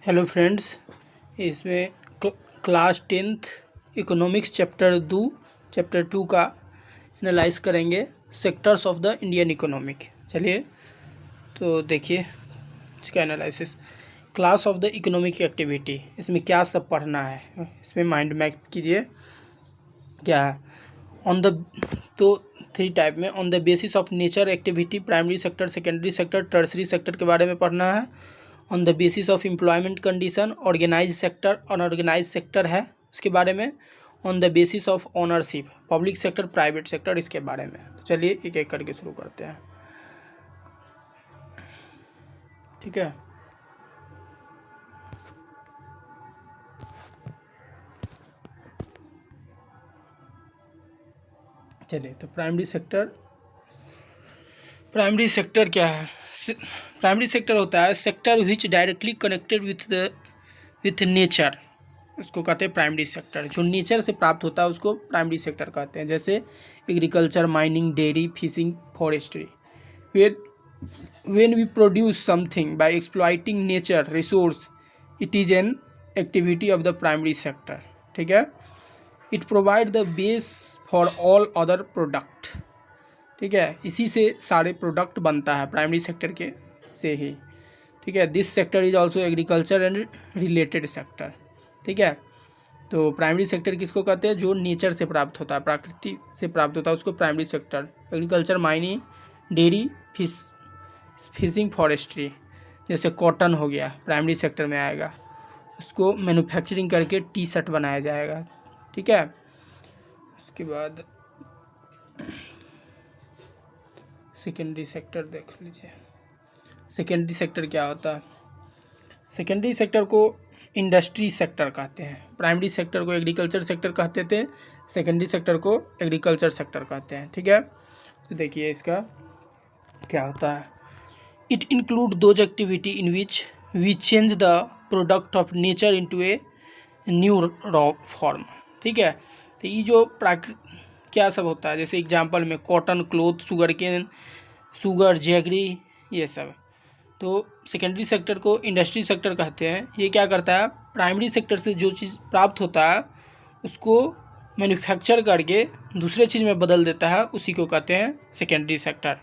Hello friends, इसमें class 10th economics chapter 2 का analyse करेंगे, sectors of the Indian economic. चलिए तो देखिए इसका analysis. Class of the economic activity, इसमें क्या सब पढ़ना है, इसमें माइंड मैप कीजिए क्या है। ऑन द तो 3 टाइप में, on the basis of nature activity, primary sector, secondary sector, tertiary sector के बारे में पढ़ना है। On the basis of employment condition, organise sector, unorganise sector है उसके बारे में। On the basis of ownership, public sector, private sector, इसके बारे में। तो चलिए एक एक करके शुरू करते हैं, ठीक है। चलिए तो प्राइमरी सेक्टर क्या है। प्राइमरी सेक्टर होता है sector which directly connected with nature, उसको कहते हैं प्राइमरी सेक्टर। जो नेचर से प्राप्त होता है उसको प्राइमरी सेक्टर कहते हैं, जैसे agriculture, mining, dairy, fishing, forestry. when we produce something by exploiting nature resource, it is an activity of the primary sector, ठीक है। it provide the base for all other product, ठीक है। इसी से सारे प्रोडक्ट बनता है प्राइमरी सेक्टर के से ही, ठीक है। This sector is also agriculture and related sector, ठीक है। तो प्राइमरी सेक्टर किसको कहते हैं, जो नेचर से प्राप्त होता है, प्रकृति से प्राप्त होता है, उसको primary sector. Agriculture, mining, dairy, fishing, forestry, जैसे कॉटन हो गया प्राइमरी सेक्टर में आएगा, उसको मैन्युफैक्चरिंग करके टी शर्ट बनाया जाएगा, ठीक है। उसके बाद सेकेंडरी सेक्टर देख लीजिए। सेकेंडरी सेक्टर क्या होता है, सेकेंडरी सेक्टर को इंडस्ट्री सेक्टर कहते हैं। प्राइमरी सेक्टर को एग्रीकल्चर सेक्टर कहते थे, सेकेंडरी सेक्टर को एग्रीकल्चर सेक्टर कहते हैं, ठीक है। तो देखिए इसका क्या होता है। It include those activity in which we change the product of nature into a new raw form, ठीक है। तो ये जो क्या सब होता है, जैसे एग्जांपल में cotton, cloth, sugar cane, sugar, jaggery, ये सब। तो सेकेंडरी सेक्टर को इंडस्ट्री सेक्टर कहते हैं। ये क्या करता है, प्राइमरी सेक्टर से जो चीज़ प्राप्त होता है उसको मैन्युफैक्चर करके दूसरे चीज़ में बदल देता है, उसी को कहते हैं सेकेंडरी सेक्टर।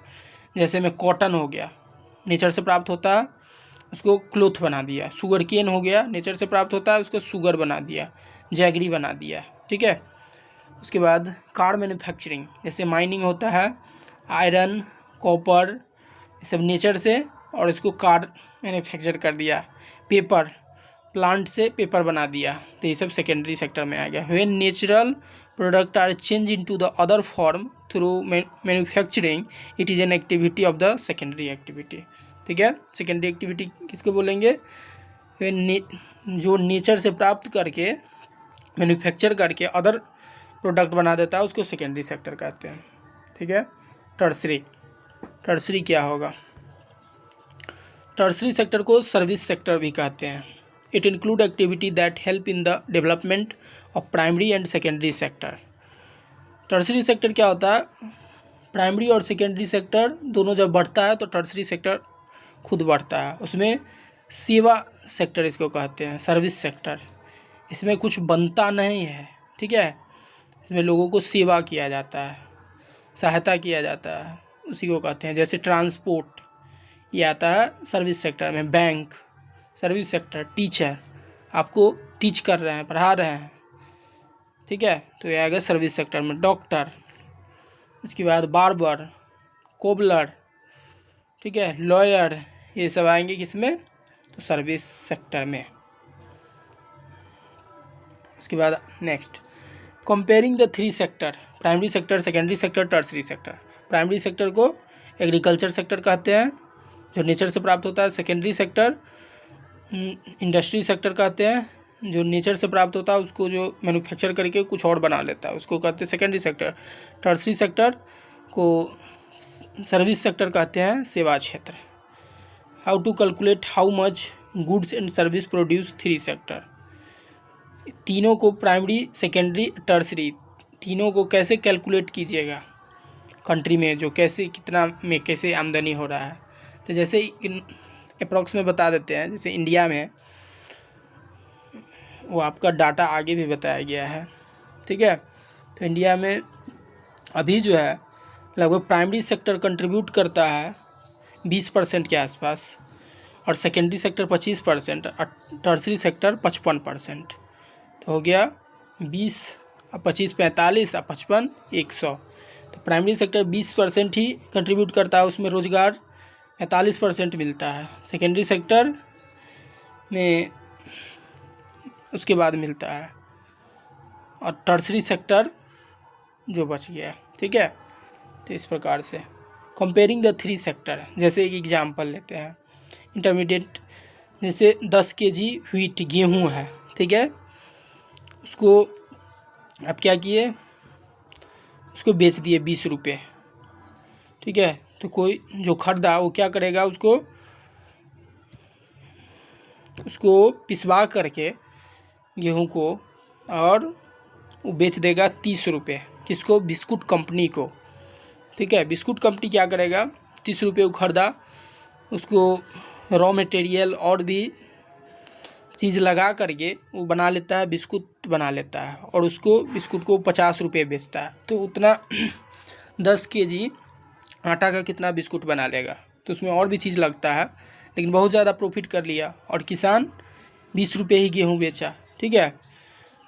जैसे में कॉटन हो गया, नेचर से प्राप्त होता है, उसको क्लोथ बना दिया। शुगर केन हो गया, नेचर से प्राप्त होता है, उसको शुगर बना दिया, जैगरी बना दिया, ठीक है। उसके बाद कार मैन्युफैक्चरिंग, जैसे माइनिंग होता है, आयरन, कॉपर, ये सब नेचर से, और इसको कार मैन्युफैक्चर कर दिया। पेपर, प्लांट से पेपर बना दिया, तो ये सब सेकेंडरी सेक्टर में आ गया। When natural product are change into the other form through manufacturing, it is an activity of the secondary activity, ठीक है। सेकेंडरी एक्टिविटी किसको बोलेंगे, जो नेचर से प्राप्त करके मैन्युफैक्चर करके अदर प्रोडक्ट बना देता है, उसको सेकेंडरी सेक्टर कहते हैं, ठीक है। टर्सरी क्या होगा, टर्सरी सेक्टर को सर्विस सेक्टर भी कहते हैं। It include activity that help in the development of primary and secondary sector. Tertiary sector क्या होता है, प्राइमरी और सेकेंडरी सेक्टर दोनों जब बढ़ता है तो टर्सरी सेक्टर खुद बढ़ता है। उसमें सेवा सेक्टर इसको कहते हैं, सर्विस सेक्टर। इसमें कुछ बनता नहीं है, ठीक है, इसमें लोगों को सेवा किया जाता है, सहायता किया जाता है, उसी को कहते हैं। जैसे ट्रांसपोर्ट, ये आता है सर्विस सेक्टर में। Bank service sector. टीचर, आपको टीच कर रहे हैं, पढ़ा रहे हैं, ठीक है, तो ये आएगा सर्विस सेक्टर में। डॉक्टर, उसके बाद बार्बर, कोबलर, ठीक है, लॉयर, ये सब आएंगे किसमें, तो सर्विस सेक्टर में। उसके बाद next, comparing the 3 sector, primary sector, secondary sector, tertiary sector. Primary sector को एग्रीकल्चर सेक्टर कहते हैं, जो नेचर से प्राप्त होता है। सेकेंडरी सेक्टर इंडस्ट्री सेक्टर कहते हैं, जो नेचर से प्राप्त होता है उसको जो मैन्युफैक्चर करके कुछ और बना लेता है, उसको कहते हैं सेकेंडरी सेक्टर। टर्सरी सेक्टर को सर्विस सेक्टर कहते हैं, सेवा क्षेत्र। How to calculate how much goods and service produce 3 sector. तीनों को, प्राइमरी, सेकेंडरी, टर्सरी, तीनों को कैसे कैलकुलेट कीजिएगा कंट्री में, जो कैसे कितना में कैसे आमदनी हो रहा है। तो जैसे अप्रॉक्स में बता देते हैं, जैसे इंडिया में वो आपका डाटा आगे भी बताया गया है, ठीक है। तो इंडिया में अभी जो है लगभग प्राइमरी सेक्टर कंट्रीब्यूट करता है 20% के आसपास, और सेकेंडरी सेक्टर 25% और टर्सरी सेक्टर 55%। तो हो गया 20 और 25 45 और 55 100। तो प्राइमरी सेक्टर 20% ही कंट्रीब्यूट करता है, उसमें रोजगार 45% मिलता है। सेकेंडरी सेक्टर में उसके बाद मिलता है, और टर्सरी सेक्टर जो बच गया, ठीक है। तो इस प्रकार से कंपेयरिंग द 3 सेक्टर, जैसे एक एग्जांपल लेते हैं इंटरमीडिएट, जैसे 10 kg व्हीट गेहूं है, ठीक है। उसको आप क्या किए, उसको बेच दिए 20 रुपये, ठीक है। तो कोई जो खरीदा वो क्या करेगा, उसको पिसवा करके गेहूं को, और वो बेच देगा 30 रुपये। किसको? बिस्कुट कंपनी को, ठीक है। बिस्कुट कंपनी क्या करेगा, 30 रुपये को खरीदा, उसको रॉ मटेरियल और भी चीज़ लगा करके वो बना लेता है, बिस्कुट बना लेता है, और उसको बिस्कुट को 50 रुपये बेचता है। तो उतना 10 kg आटा का कितना बिस्कुट बना लेगा, तो उसमें और भी चीज़ लगता है, लेकिन बहुत ज़्यादा प्रॉफिट कर लिया, और किसान 20 रुपये ही गेहूँ बेचा, ठीक है।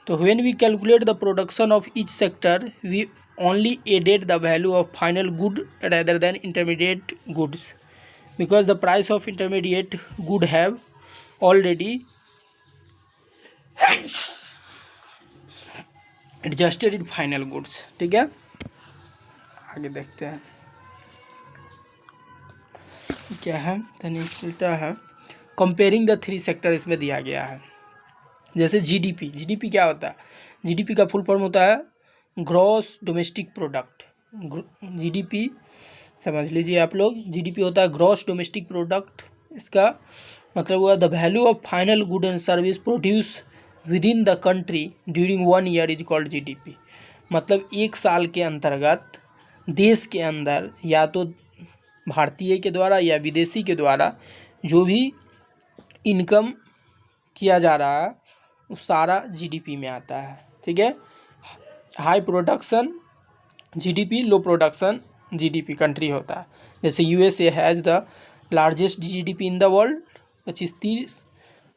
तो when we calculate the production of each sector we only added the value of final good rather than intermediate goods, because the price of intermediate good have already adjusted in final goods, ठीक है। आगे देखते हैं क्या है, उल्टा है। Comparing the 3 sector इसमें दिया गया है। जैसे जीडीपी क्या होता है, जीडीपी का फुल फॉर्म होता है ग्रॉस डोमेस्टिक प्रोडक्ट। जीडीपी समझ लीजिए आप लोग, जीडीपी होता है ग्रॉस डोमेस्टिक प्रोडक्ट। इसका मतलब हुआ the value of final good and service produce with in the country during 1 year is called GDP. मतलब 1 साल के अंतर्गत देश के अंदर या तो भारतीय के द्वारा या विदेशी के द्वारा जो भी इनकम किया जा रहा है वो सारा जीडीपी में आता है, ठीक है। हाई प्रोडक्शन जीडीपी, लो प्रोडक्शन जीडीपी कंट्री होता है। जैसे USA has the largest GDP in the world, 25-30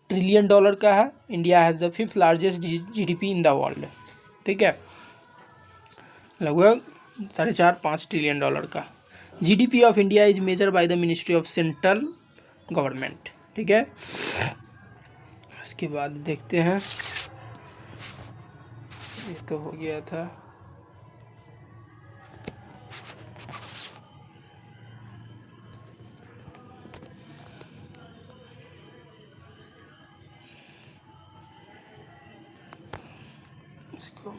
trillion dollar का है। India has the 5th largest GDP in the world, ठीक है, लगभग 4.5-5 ट्रिलियन डॉलर का। GDP of India is measure by the ministry of central government, ठीक है। इसके बाद देखते हैं, ये तो हो गया था। इसको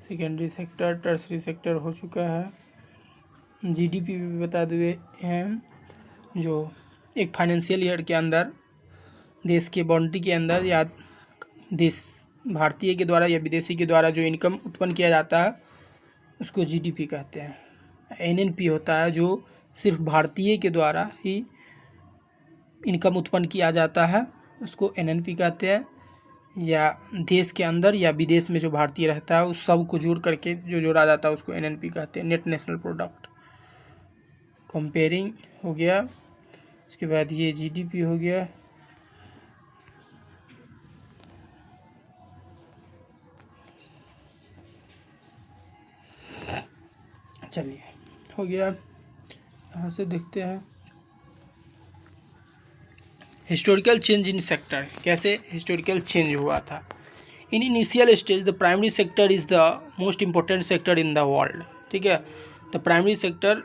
सेकेंडरी सेक्टर, टर्सरी सेक्टर हो चुका है। जीडीपी भी बता दिए हैं, जो एक फाइनेंशियल ईयर के अंदर देश के बाउंड्री के अंदर या देश भारतीय के द्वारा या विदेशी के द्वारा जो इनकम उत्पन्न किया जाता है उसको जीडीपी कहते हैं। एनएनपी होता है जो सिर्फ भारतीय के द्वारा ही इनकम उत्पन्न किया जाता है, उसको एनएनपी कहते हैं। या देश के अंदर या विदेश में जो भारतीय रहता है उस सब को जोड़ करके जो जोड़ा जाता है उसको एनएनपी कहते हैं, नेट नेशनल प्रोडक्ट। कंपेयरिंग हो गया, इसके बाद ये जीडीपी हो गया। चलिए हो गया, यहाँ से देखते हैं हिस्टोरिकल चेंज इन सेक्टर, कैसे हिस्टोरिकल चेंज हुआ था। In initial stage the primary sector is the most important sector in the world, ठीक है। तो प्राइमरी सेक्टर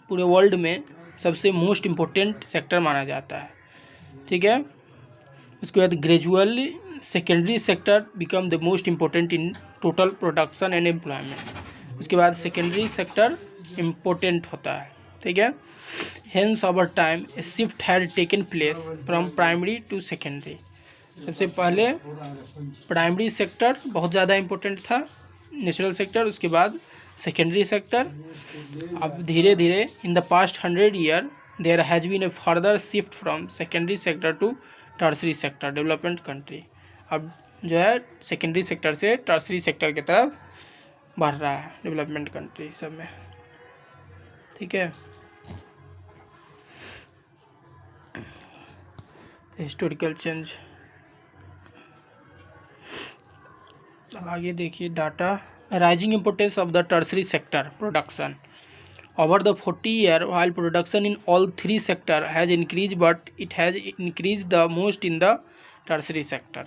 पूरे वर्ल्ड में सबसे मोस्ट इम्पोर्टेंट सेक्टर माना जाता है, ठीक है। उसके बाद gradually secondary sector become the most important in total production and employment. उसके बाद सेकेंडरी सेक्टर इम्पोर्टेंट होता है, ठीक है। Hence over time a shift had taken place from primary to secondary। सबसे पहले प्राइमरी सेक्टर बहुत ज़्यादा इम्पोर्टेंट था, नेचुरल सेक्टर, उसके बाद सेकेंडरी सेक्टर। अब धीरे धीरे in the past 100 year there has been a further shift from secondary sector to tertiary sector development country. अब जो है सेकेंडरी सेक्टर से टर्सरी सेक्टर की तरफ बढ़ रहा है डेवलपमेंट कंट्री सब में, ठीक है। Historical change. अब आगे देखिए data. Rising importance of the tertiary sector production over the 40 year while production in all three sector has increased but it has increased the most in the tertiary sector,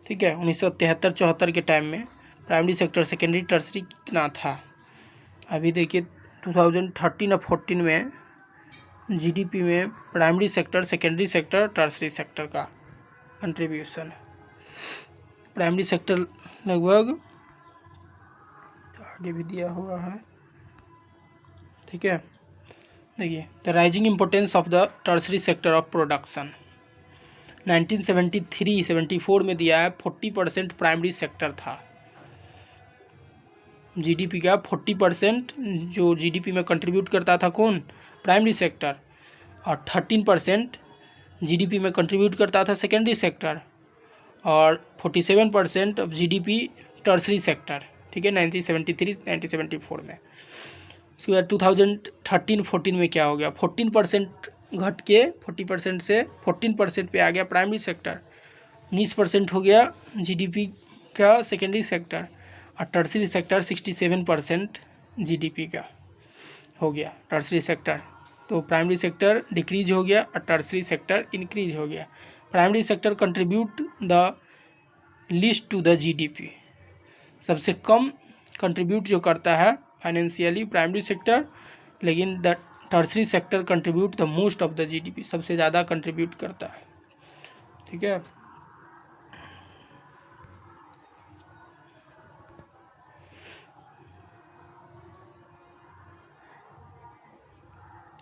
ठीक है। 1973-74 के time में primary sector secondary tertiary कितना था। अभी देखिए 2013 और 14 में जीडीपी में primary sector secondary sector tertiary sector का कंट्रीब्यूशन। प्राइमरी सेक्टर लगभग आगे भी दिया हुआ है, ठीक है। देखिए the rising importance of the tertiary sector of production 1973-74 में दिया है 40% प्राइमरी सेक्टर था। जीडीपी का 40% जो जीडीपी में कंट्रीब्यूट करता था कौन, प्राइमरी सेक्टर, और 13% जीडीपी में कंट्रीब्यूट करता था सेकेंडरी सेक्टर, और 47% ऑफ जीडीपी टर्सरी सेक्टर, ठीक है। 1973-1974 में। उसके बाद 2013-14 में क्या हो गया, 14% घट के 40% से 14% पे आ गया प्राइमरी सेक्टर, 19% हो गया जीडीपी का सेकेंडरी सेक्टर, और टर्सरी सेक्टर 67% जीडीपी का हो गया टर्सरी सेक्टर। तो प्राइमरी सेक्टर डिक्रीज हो गया और टर्सरी सेक्टर इंक्रीज हो गया। Primary sector contribute the least to the GDP, सबसे कम कंट्रीब्यूट जो करता है फाइनेंशियली प्राइमरी सेक्टर, लेकिन the tertiary sector contribute the most of the GDP, सबसे ज़्यादा कंट्रीब्यूट करता है, ठीक है।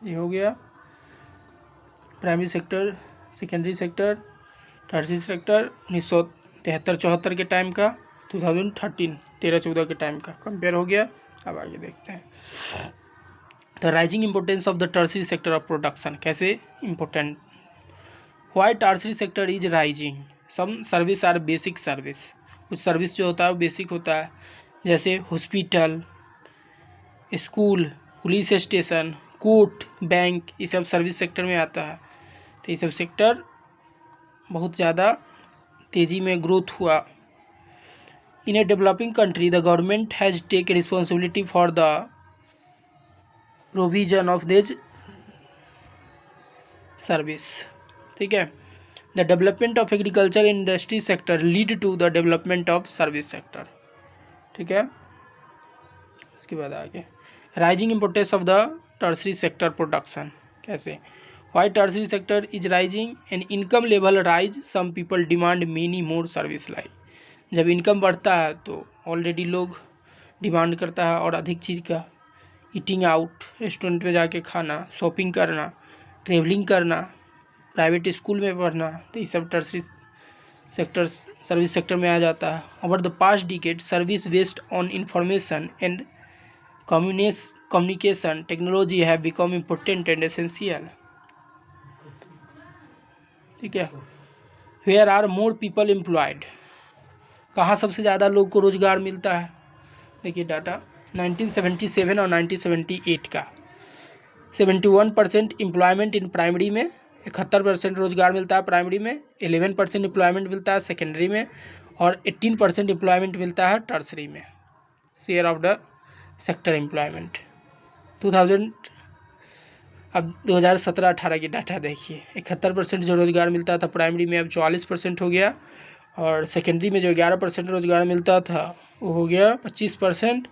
ये हो गया primary sector secondary sector tertiary sector 1973-74 के टाइम का, 2013-14 के टाइम का कंपेयर हो गया। अब आगे देखते हैं the rising importance of the tertiary sector of production. कैसे important, why tertiary sector is rising, some service are basic service, कुछ सर्विस जो होता है वो बेसिक होता है, जैसे hospital, school, police station, court, bank, ये सब सर्विस सेक्टर में आता है। तो ये सब सेक्टर बहुत ज़्यादा तेज़ी में ग्रोथ हुआ। In a developing country the government has take responsibility for the provision of this service, ठीक है। The development of agriculture industry sector lead to the development of service sector, ठीक है। इसके बाद आगे rising importance of the tertiary sector production. कैसे, why tertiary sector is rising and income level rise some people demand many more service like. जब income बढ़ता है तो ऑलरेडी लोग डिमांड करता है और अधिक चीज़ का, ईटिंग आउट, रेस्टोरेंट में जाके खाना, शॉपिंग करना, ट्रेवलिंग करना, प्राइवेट स्कूल में पढ़ना, तो ये सब टर्सरी सेक्टर सर्विस सेक्टर में आ जाता है। Over the past decade service based on information and communication technology have become important and essential, ठीक है। Where are more people employed, कहाँ सबसे ज़्यादा लोग को रोज़गार मिलता है। देखिए डाटा 1977 और 1978 का 71% एम्प्लॉयमेंट इन प्राइमरी में, 71% रोज़गार मिलता है प्राइमरी में, 11% एम्प्लॉयमेंट मिलता है सेकेंडरी में, और 18% एम्प्लॉयमेंट मिलता है टर्सरी में। Share of the sector employment 2017-18 की डाटा देखिए, 71% जो रोज़गार मिलता था प्राइमरी में अब 44% हो गया, और सेकेंडरी में जो 11% रोज़गार मिलता था वो हो गया 25%,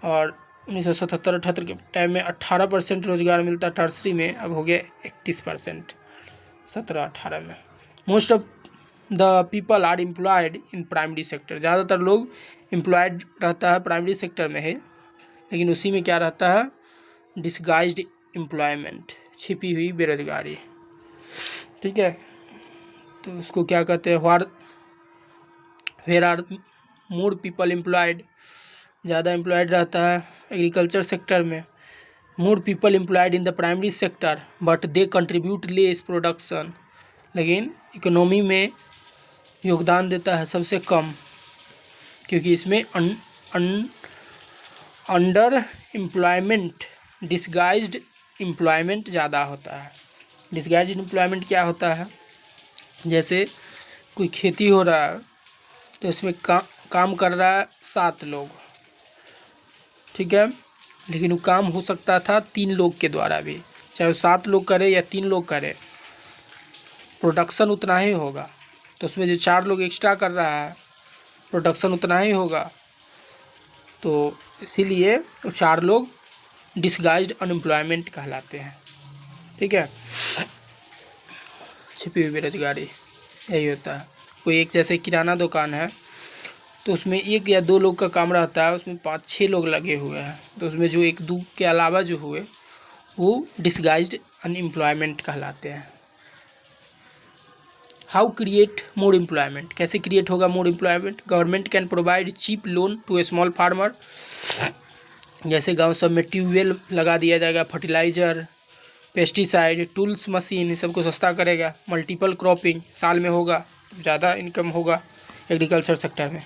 और 1977-78 के टाइम में 18% रोज़गार मिलता टर्सरी में, अब हो गया 31% 17-18 में। Most of the people are employed in primary sector, ज़्यादातर लोग एम्प्लॉयड रहता है प्राइमरी सेक्टर में है, लेकिन उसी में क्या रहता है, डिसगाइज्ड एम्प्लॉयमेंट, छिपी हुई बेरोजगारी, ठीक है। तो उसको क्या कहते हैं, where are more people employed, ज़्यादा एम्प्लॉयड रहता है एग्रीकल्चर सेक्टर में। More people employed in the primary sector but they contribute less production, लेकिन इकोनॉमी में योगदान देता है सबसे कम, क्योंकि इसमें अंडर एम्प्लॉयमेंट डिसगाइज्ड एम्प्लॉयमेंट ज़्यादा होता है। डिसगाइज्ड एम्प्लॉयमेंट क्या होता है, जैसे कोई खेती हो रहा है तो इसमें काम कर रहा है 7 लोग, ठीक है, लेकिन वो काम हो सकता था 3 लोग के द्वारा भी, चाहे वो 7 लोग करे या 3 लोग करे, प्रोडक्शन उतना ही होगा। तो उसमें जो 4 लोग एक्स्ट्रा कर रहा है प्रोडक्शन उतना ही होगा, तो इसीलिए वो 4 लोग डिसगाइज्ड अनएम्प्लॉयमेंट कहलाते हैं, ठीक है। छिपी हुई बेरोजगारी यही होता है। कोई एक जैसे किराना दुकान है तो उसमें 1 या 2 लोग का काम रहता है, उसमें 5-6 लोग लगे हुए हैं, तो उसमें जो 1-2 के अलावा जो हुए वो डिसगाइज्ड अनएम्प्लॉयमेंट कहलाते हैं। हाउ क्रिएट मोर एम्प्लॉयमेंट, कैसे क्रिएट होगा more employment? Government can provide cheap loan to a small farmer, जैसे गांव सब में ट्यूबवेल लगा दिया जाएगा, फर्टिलाइजर, पेस्टिसाइड, टूल्स, मशीन, इन सबको सस्ता करेगा। मल्टीपल क्रॉपिंग साल में होगा, ज़्यादा इनकम होगा एग्रीकल्चर सेक्टर में।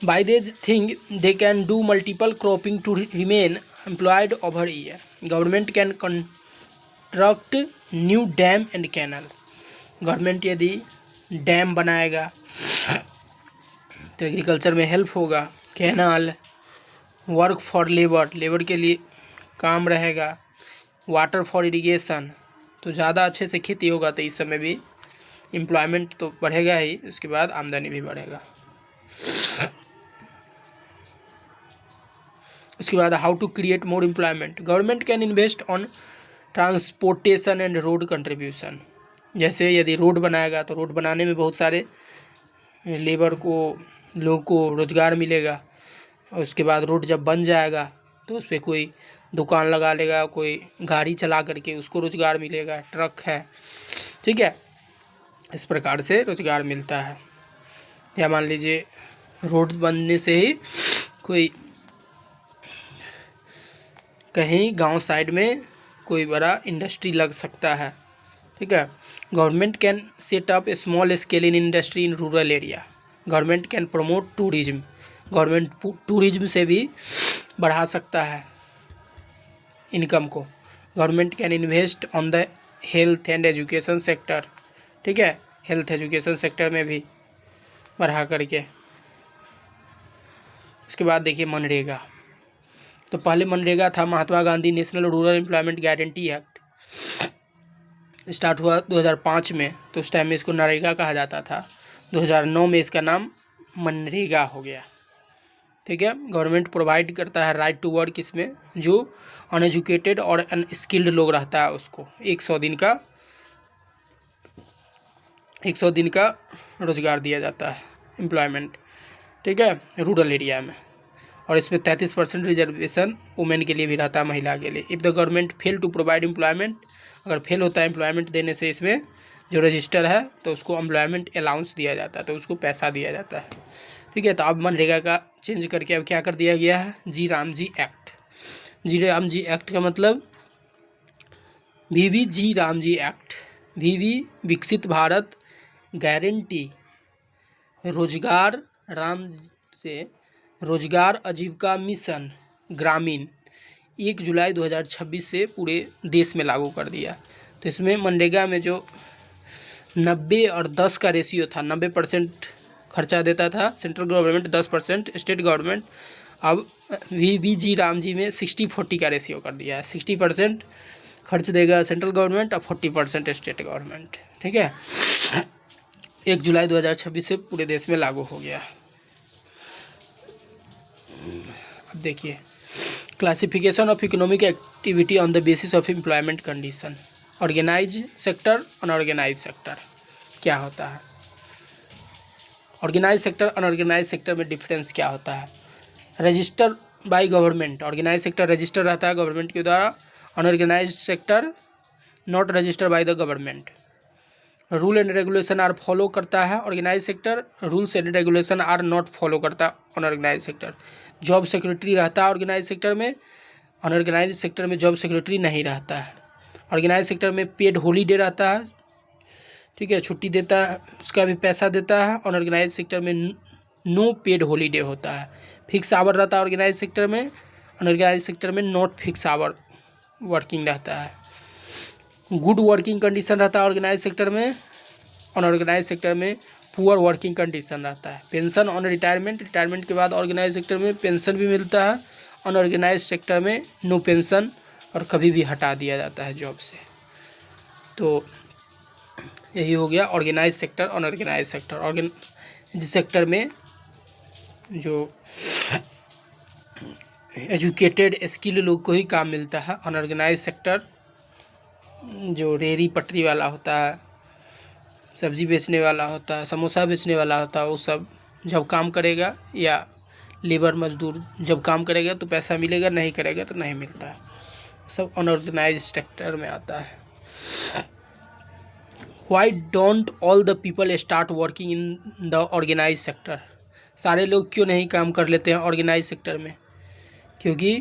By this thing, they can do multiple cropping to remain employed over a year. Government can construct new dam and canal. Government यदि डैम बनाएगा तो एग्रीकल्चर में हेल्प होगा। Canal, work for labour, labour के लिए काम रहेगा। वाटर फॉर इरिगेशन, तो ज़्यादा अच्छे से खेती होगा तो इस समय भी एम्प्लॉयमेंट तो बढ़ेगा ही, उसके बाद आमदनी भी बढ़ेगा। उसके बाद how to create more employment, government can invest on transportation and road contribution. जैसे यदि रोड बनाएगा तो रोड बनाने में बहुत सारे लेबर को, लोगों को रोज़गार मिलेगा, और उसके बाद रोड जब बन जाएगा तो उस पर कोई दुकान लगा लेगा, कोई गाड़ी चला करके उसको रोज़गार मिलेगा, ट्रक है, ठीक है, इस प्रकार से रोज़गार मिलता है। या मान लीजिए रोड बनने से ही कोई कहीं गांव साइड में कोई बड़ा इंडस्ट्री लग सकता है, ठीक है। Government can set up A small scale in industry in rural area. Government can promote tourism, government tourism से भी बढ़ा सकता है इनकम को। Government can invest on the health and education sector, ठीक है, हेल्थ एजुकेशन सेक्टर में भी बढ़ा करके। उसके बाद देखिए मनरेगा, तो पहले मनरेगा था Mahatma Gandhi national rural employment guarantee act, start हुआ 2005 में, तो उस टाइम में इसको नरेगा कहा जाता था। 2009 में इसका नाम मनरेगा हो गया, ठीक है। गवर्नमेंट प्रोवाइड करता है राइट टू वर्क, इसमें जो अनएजुकेटेड और अनस्किल्ड लोग रहता है उसको 100 दिन का रोज़गार दिया जाता है, एम्प्लॉयमेंट, ठीक है, रूरल एरिया में। और इसमें 33% रिजर्वेशन वुमेन के लिए भी रहता है, महिला के लिए। If the government fail to provide employment, अगर फेल होता है एम्प्लॉयमेंट देने से इसमें जो रजिस्टर है, तो उसको एम्प्लॉयमेंट अलाउंस दिया जाता है, तो उसको पैसा दिया जाता है, ठीक है। तो अब मनरेगा का चेंज करके अब क्या कर दिया गया है, जी राम जी एक्ट। जी राम जी एक्ट का मतलब जी राम जी एक्ट, विकसित भारत गारंटी रोजगार राम से रोजगार आजीविका मिशन ग्रामीण 1 जुलाई 2026 से पूरे देश में लागू कर दिया। तो इसमें मनरेगा में जो 90 और 10 का रेशियो था, 90% खर्चा देता था सेंट्रल गवर्नमेंट, 10% स्टेट गवर्नमेंट। अब जी राम जी में 60-40 का रेशियो कर दिया है, 60% खर्च देगा सेंट्रल गवर्नमेंट और 40% स्टेट गवर्नमेंट, ठीक है। 1 जुलाई 2026 से पूरे देश में लागू हो गया। अब देखिए classification of economic activity on the basis of employment condition. Organise sector, unorganise sector क्या होता है? ऑर्गेनाइज सेक्टर, अनऑर्गेनाइज सेक्टर में डिफरेंस क्या होता है? Register by government, organise sector register रहता है गवर्नमेंट के द्वारा, unorganise sector not register by the government. Rule and regulation are follow करता है organise sector, rules and regulation are not follow करता अनऑर्गेनाइज सेक्टर। जॉब सिक्योरिटी रहता है organise sector में, अनऑर्गेनाइज सेक्टर में जॉब सिक्योरिटी नहीं रहता है। ऑर्गेनाइज सेक्टर में पेड हॉलीडे रहता है, ठीक है, छुट्टी देता है, उसका भी पैसा देता है। अनऑर्गेनाइज सेक्टर में नो पेड हॉलीडे होता है, फिक्स आवर रहता है ऑर्गेनाइज सेक्टर में, अनऑर्गेनाइज सेक्टर में नॉट फिक्स आवर वर्किंग रहता है। गुड वर्किंग कंडीशन रहता है ऑर्गेनाइज सेक्टर में, अनऑर्गेनाइज सेक्टर में पुअर वर्किंग कंडीशन रहता है। पेंशन ऑन रिटायरमेंट, रिटायरमेंट के बाद ऑर्गेनाइज सेक्टर में पेंशन भी मिलता है, अनऑर्गेनाइज सेक्टर में नो पेंशन और कभी भी हटा दिया जाता है जॉब से। तो यही हो गया organise sector, unorganise sector. Organise sector में जो एजुकेटेड स्किल लोग को ही काम मिलता है। अनऑर्गेनाइज सेक्टर जो रेहड़ी पटरी वाला होता है, सब्जी बेचने वाला होता है, समोसा बेचने वाला होता है, वो सब जब काम करेगा, या लेबर मजदूर जब काम करेगा तो पैसा मिलेगा, नहीं करेगा तो नहीं मिलता है, सब अनऑर्गेनाइज सेक्टर में आता है। Why don't all the people start working in the organise sector? सारे लोग क्यों नहीं काम कर लेते हैं ऑर्गेनाइज सेक्टर में? क्योंकि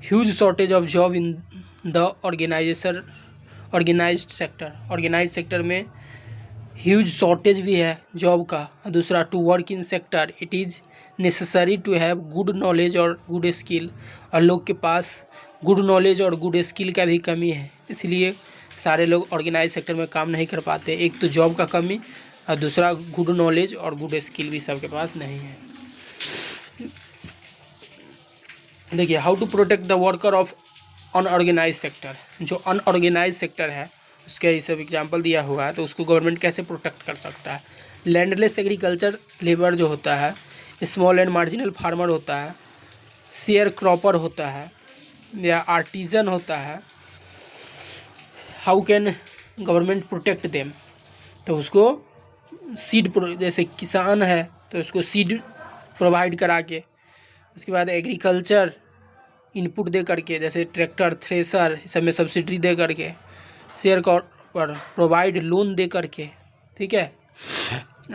huge shortage of job in the organised sector. Organise sector में ह्यूज शॉर्टेज भी है जॉब का। दूसरा, to work in sector it is necessary to have good knowledge और गुड स्किल। और लोग के पास गुड नॉलेज और गुड स्किल का भी कमी है, इसलिए सारे लोग ऑर्गेनाइज सेक्टर में काम नहीं कर पाते। एक तो जॉब का कमी और दूसरा गुड नॉलेज और गुड स्किल भी सबके पास नहीं है। देखिए, how to protect the worker of unorganise sector. जो अनऑर्गेनाइज सेक्टर है उसका ये सब एग्जाम्पल दिया हुआ है, तो उसको गवर्नमेंट कैसे प्रोटेक्ट कर सकता है। लैंडलेस एग्रीकल्चर लेबर जो होता है, स्मॉल एंड मार्जिनल फार्मर होता है, शेयर क्रॉपर होता है या आर्टिजन होता है, how can government protect them? तो उसको सीड, जैसे किसान है तो उसको सीड प्रोवाइड करा के, उसके बाद एग्रीकल्चर इनपुट दे करके, जैसे ट्रैक्टर, थ्रेसर, सब में सब्सिडी दे करके, शेयर पर प्रोवाइड लोन दे करके, ठीक है।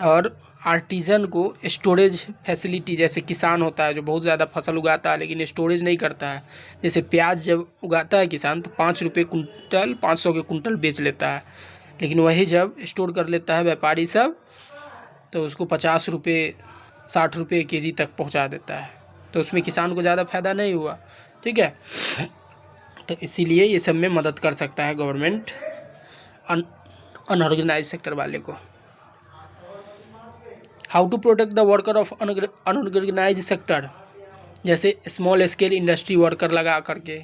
और आर्टिजन को स्टोरेज फैसिलिटी, जैसे किसान होता है जो बहुत ज़्यादा फसल उगाता है लेकिन स्टोरेज नहीं करता है, जैसे प्याज जब उगाता है किसान तो 5 रुपये कुंटल, 500 के कुंटल बेच लेता है, लेकिन वही जब स्टोर कर लेता है व्यापारी सब तो उसको 50 रुपये, 60 रुपये केजी तक पहुंचा देता है, तो उसमें किसान को ज़्यादा फायदा नहीं हुआ, ठीक है। तो इसीलिए ये सब में मदद कर सकता है गवर्नमेंट अनऑर्गेनाइज सेक्टर वाले को। How to protect the worker of unorganise sector, जैसे स्मॉल स्केल इंडस्ट्री वर्कर लगा करके,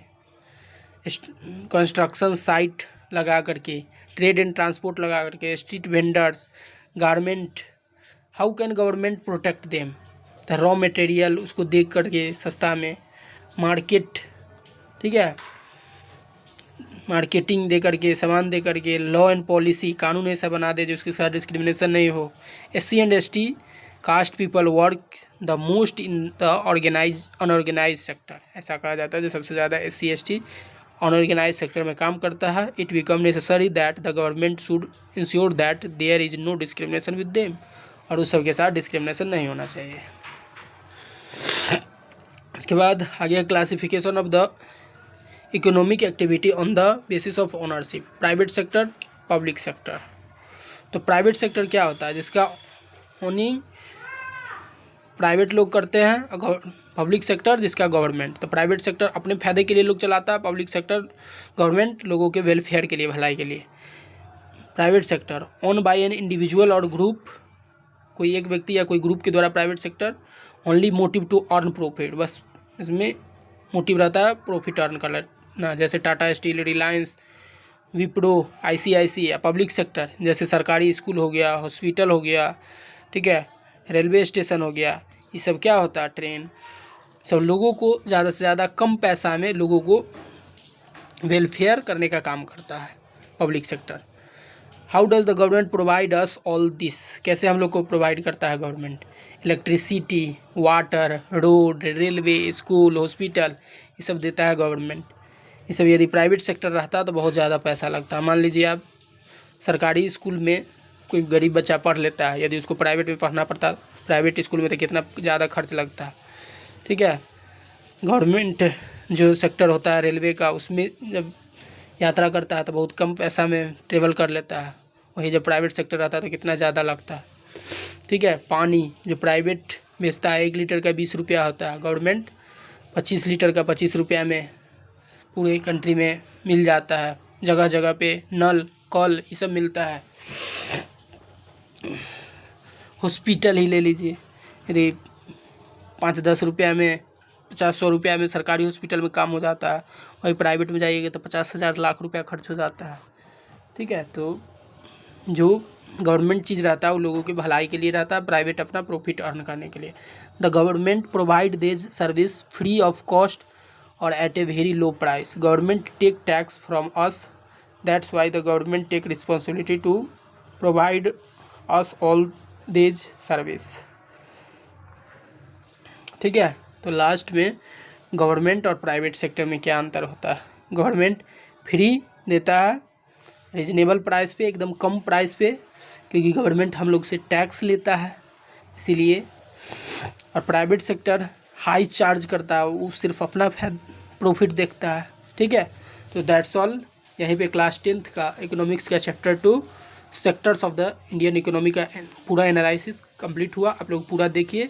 कंस्ट्रक्शन साइट लगा करके, ट्रेड एंड ट्रांसपोर्ट लगा करके, street vendors, garment. How can government protect them? तो रॉ मटेरियल उसको दे करके सस्ता में, मार्केट, ठीक है, मार्केटिंग दे करके, सामान दे करके, लॉ एंड पॉलिसी, कानून ऐसा बना दे जो उसके साथ डिस्क्रिमिनेशन नहीं हो। SC and ST caste people work the most in the unorganise sector. ऐसा कहा जाता है जो सबसे ज़्यादा SC ST अनऑर्गेनाइज सेक्टर में काम करता है। It become necessary that the government should ensure that there is no discrimination with them. और उस सबके साथ डिस्क्रिमिनेशन नहीं होना चाहिए। उसके बाद आगे classification of the economic activity on the basis of ownership, private sector, public sector. तो प्राइवेट सेक्टर क्या होता है? जिसका ओनिंग प्राइवेट लोग करते हैं, पब्लिक सेक्टर जिसका गवर्नमेंट। तो प्राइवेट सेक्टर अपने फायदे के लिए लोग चलाता है, पब्लिक सेक्टर गवर्नमेंट लोगों के वेलफेयर के लिए, भलाई के लिए। Private sector own by an individual और ग्रुप, कोई एक व्यक्ति या कोई ग्रुप के द्वारा private sector, only motive to earn profit, बस इसमें मोटिव रहता है प्रॉफिट अर्न करना, जैसे टाटा स्टील, रिलायंस, विप्रो, ICICI। या पब्लिक सेक्टर जैसे सरकारी स्कूल हो गया, हॉस्पिटल हो गया, ठीक है, रेलवे स्टेशन हो गया, ये सब क्या होता है, ट्रेन, सब लोगों को ज़्यादा से ज़्यादा कम पैसा में लोगों को वेलफेयर करने का काम करता है public sector. How does the government provide us all this? कैसे हम लोग को प्रोवाइड करता है government? Electricity, water, road, railway, school, hospital, ये सब देता है गवर्नमेंट। ये सब यदि प्राइवेट सेक्टर रहता तो बहुत ज़्यादा पैसा लगता। मान लीजिए आप सरकारी स्कूल में कोई गरीब बच्चा पढ़ लेता है, यदि उसको प्राइवेट में पढ़ना पड़ता, प्राइवेट स्कूल में तो कितना ज़्यादा खर्च लगता है, ठीक है। गवर्नमेंट जो सेक्टर होता है रेलवे का, उसमें जब यात्रा करता है तो बहुत कम पैसा में ट्रेवल कर लेता है, वहीं जब प्राइवेट सेक्टर रहता है तो कितना ज़्यादा लगता है, ठीक है। पानी जो प्राइवेट बेचता है 1 लीटर का 20 रुपया होता है, गवर्नमेंट 25 लीटर का 25 रुपया में पूरे कंट्री में मिल जाता है। जगह जगह पे नल कल ये सब मिलता है। हॉस्पिटल ही ले लीजिए, यदि 5-10 रुपया में 50-100 रुपया में सरकारी हॉस्पिटल में काम हो जाता है, वही प्राइवेट में जाइएगा तो 50,000 लाख रुपया खर्च हो जाता है, ठीक है। तो जो गवर्नमेंट चीज़ रहता है वो लोगों की भलाई के लिए रहता है, प्राइवेट अपना प्रॉफिट अर्न करने के लिए। The government provide this service free of cost और at a very low price. Government take tax from us, that's why the government take responsibility to provide us all this service, ठीक है। तो last में government और private sector में क्या अंतर होता है। गवर्नमेंट फ्री देता है रीजनेबल प्राइस पे, एकदम कम प्राइस पे, क्योंकि गवर्नमेंट हम लोग से टैक्स लेता है इसीलिए। और प्राइवेट सेक्टर हाई चार्ज करता है, वो सिर्फ अपना प्रॉफिट देखता है, ठीक है। तो दैट्स ऑल। यहीं पे क्लास 10th का इकोनॉमिक्स का chapter 2 sectors of the Indian economy का पूरा एनालिसिस कंप्लीट हुआ। आप लोग पूरा देखिए,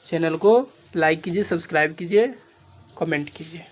चैनल को लाइक कीजिए, सब्सक्राइब कीजिए, कमेंट कीजिए।